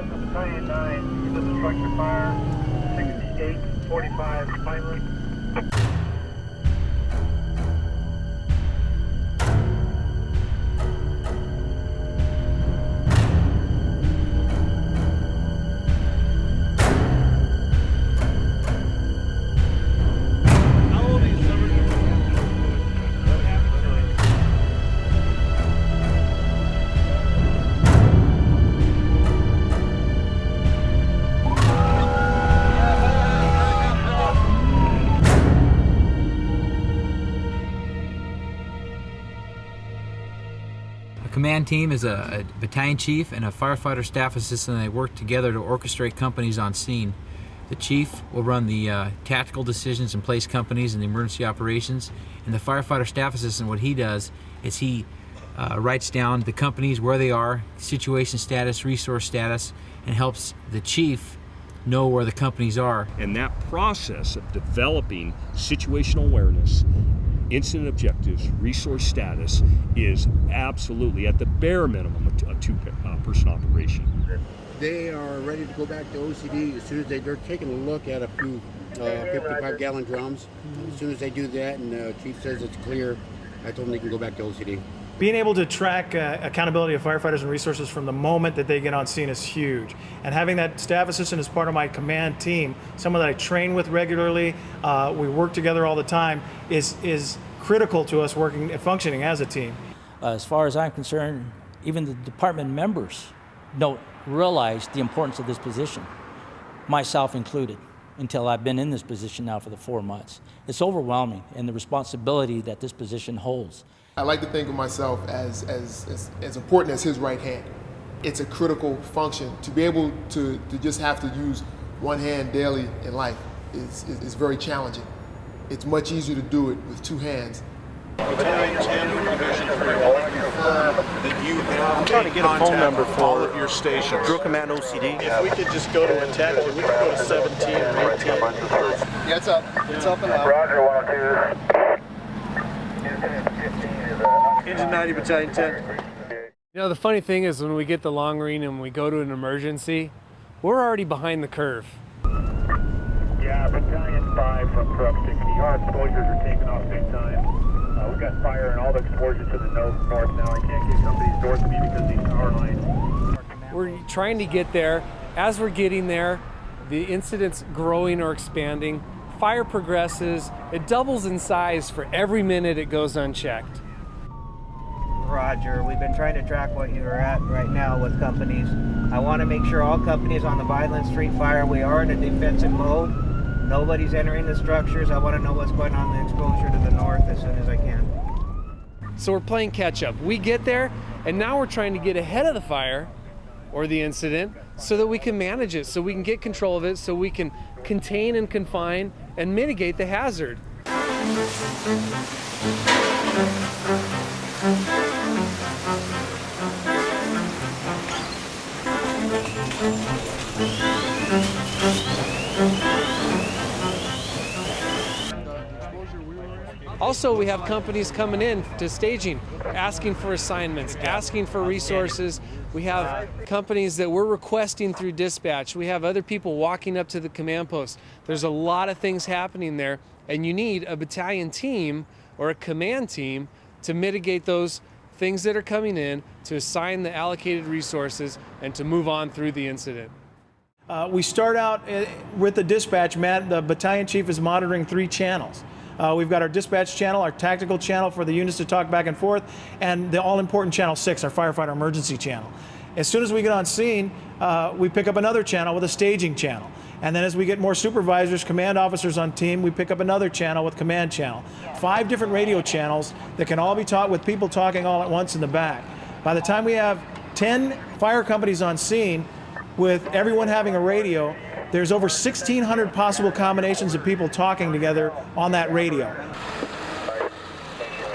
7, Battalion 9, use the structure fire, 6845 Pineland. A command team is a battalion chief and a firefighter staff assistant, and they work together to orchestrate companies on scene. The chief will run the tactical decisions and place companies in the emergency operations, and the firefighter staff assistant, what he does is he writes down the companies, where they are, situation status, resource status, and helps the chief know where the companies are. And that process of developing situational awareness, incident objectives, resource status is absolutely, at the bare minimum, a two-person operation. They are ready to go back to OCD as soon as they're taking a look at a few 55-gallon drums. As soon as they do that and the chief says it's clear, I told them they can go back to OCD. Being able to track accountability of firefighters and resources from the moment that they get on scene is huge. And having that staff assistant as part of my command team, someone that I train with regularly, we work together all the time, is critical to us working and functioning as a team. As far as I'm concerned, even the department members don't realize the importance of this position, myself included, until I've been in this position now for the 4 months. It's overwhelming, and the responsibility that this position holds. I like to think of myself as important as his right hand. It's a critical function. To be able to just have to use one hand daily in life is very challenging. It's much easier to do it with two hands. Battalion 10 Division 3, I want to confirm that you have trying to get a phone number for all of your stations. Drill Command OCD. If we could just go to attention, we could go to 17 or 18. Yeah, it's up. It's up and up. Roger, 102. Engine 90, Battalion 10. You know, the funny thing is when we get the long range and we go to an emergency, we're already behind the curve. Yeah, Battalion 5 from truck 60. Our exposures are taking off big time. We've got fire and all the exposures to the north now. I can't get some of these north of me because of these power lines. We're trying to get there. As we're getting there, the incident's growing or expanding. Fire progresses. It doubles in size for every minute it goes unchecked. Roger, we've been trying to track what you're at right now with companies. I want to make sure all companies on the Vineland Street fire, we are in a defensive mode. Nobody's entering the structures. I want to know what's going on in the exposure to the north as soon as I can. So we're playing catch up. We get there, and now we're trying to get ahead of the fire or the incident so that we can manage it, so we can get control of it, so we can contain and confine and mitigate the hazard. Also, we have companies coming in to staging, asking for assignments, asking for resources. We have companies that we're requesting through dispatch. We have other people walking up to the command post. There's a lot of things happening there, and you need a battalion team or a command team to mitigate those things that are coming in, to assign the allocated resources, and to move on through the incident. We start out with the dispatch. Matt, the battalion chief, is monitoring 3 channels. We've got our dispatch channel, our tactical channel for the units to talk back and forth, and the all-important channel 6, our firefighter emergency channel. As soon as we get on scene, we pick up another channel with a staging channel. And then as we get more supervisors, command officers on team, we pick up another channel with command channel. 5 different radio channels that can all be taught with people talking all at once in the back. By the time we have 10 fire companies on scene, with everyone having a radio, there's over 1,600 possible combinations of people talking together on that radio. Engine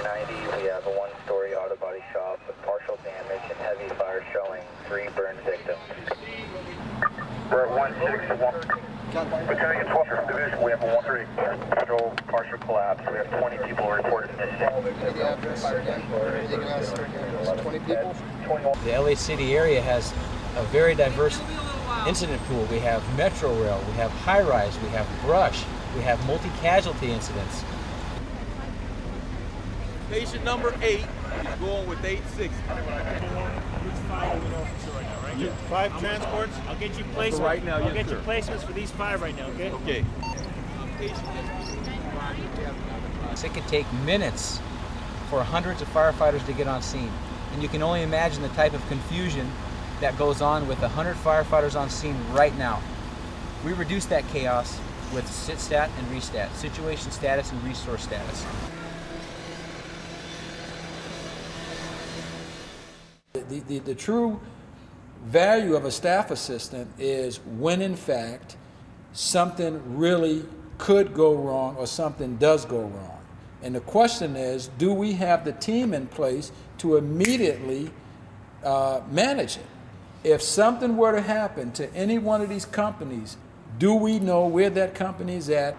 90, we have a 1-story auto body shop with partial damage and heavy fire showing 3 burn victims. We're at 161. Battalion 12 Division, we have a 1-3. Show partial collapse. We have 20 people reported missing. 20 people? The LA City area has a very diverse incident pool, we have metro rail, we have high rise, we have brush, we have multi-casualty incidents. Patient number 8 is going with 860. Which 5 we know for sure right now, right? Yeah. 5 transports? I'll get you placements. For right now, I'll yes, get sir. you placements for these 5 right now, okay? Okay. It could take minutes for hundreds of firefighters to get on scene. And you can only imagine the type of confusion that goes on with 100 firefighters on scene right now. We reduce that chaos with sit-stat and restat, situation status and resource status. The true value of a staff assistant is when in fact something really could go wrong or something does go wrong. And the question is, do we have the team in place to immediately manage it? If something were to happen to any one of these companies, do we know where that company is at?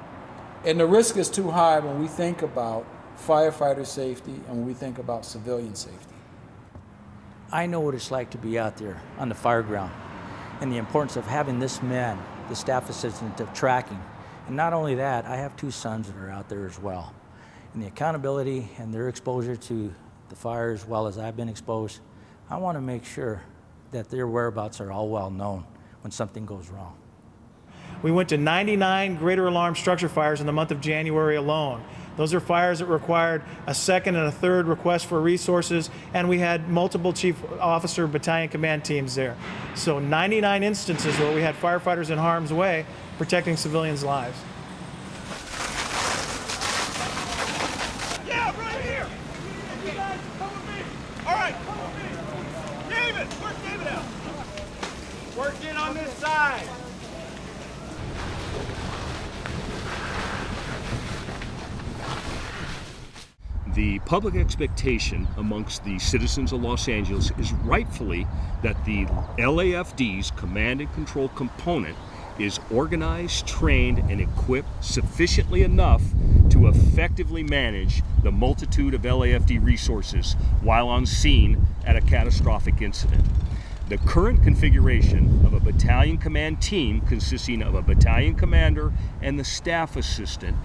And the risk is too high when we think about firefighter safety and when we think about civilian safety. I know what it's like to be out there on the fire ground and the importance of having this man, the staff assistant, of tracking. And not only that, I have 2 sons that are out there as well. And the accountability and their exposure to the fire as well as I've been exposed, I want to make sure that their whereabouts are all well known when something goes wrong. We went to 99 greater alarm structure fires in the month of January alone. Those are fires that required a second and a third request for resources, and we had multiple chief officer battalion command teams there. So 99 instances where we had firefighters in harm's way protecting civilians' lives. Yeah, right here! You guys, come with me! All right, come with me! David! Where's David at? Work in on this side! The public expectation amongst the citizens of Los Angeles is rightfully that the LAFD's command and control component is organized, trained, and equipped sufficiently enough to effectively manage the multitude of LAFD resources while on scene at a catastrophic incident. The current configuration of a battalion command team consisting of a battalion commander and the staff assistant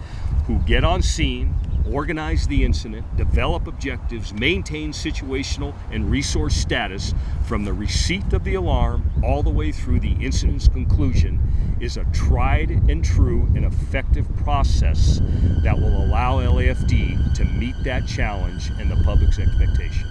who get on scene, organize the incident, develop objectives, maintain situational and resource status from the receipt of the alarm all the way through the incident's conclusion is a tried and true and effective process that will allow LAFD to meet that challenge and the public's expectation.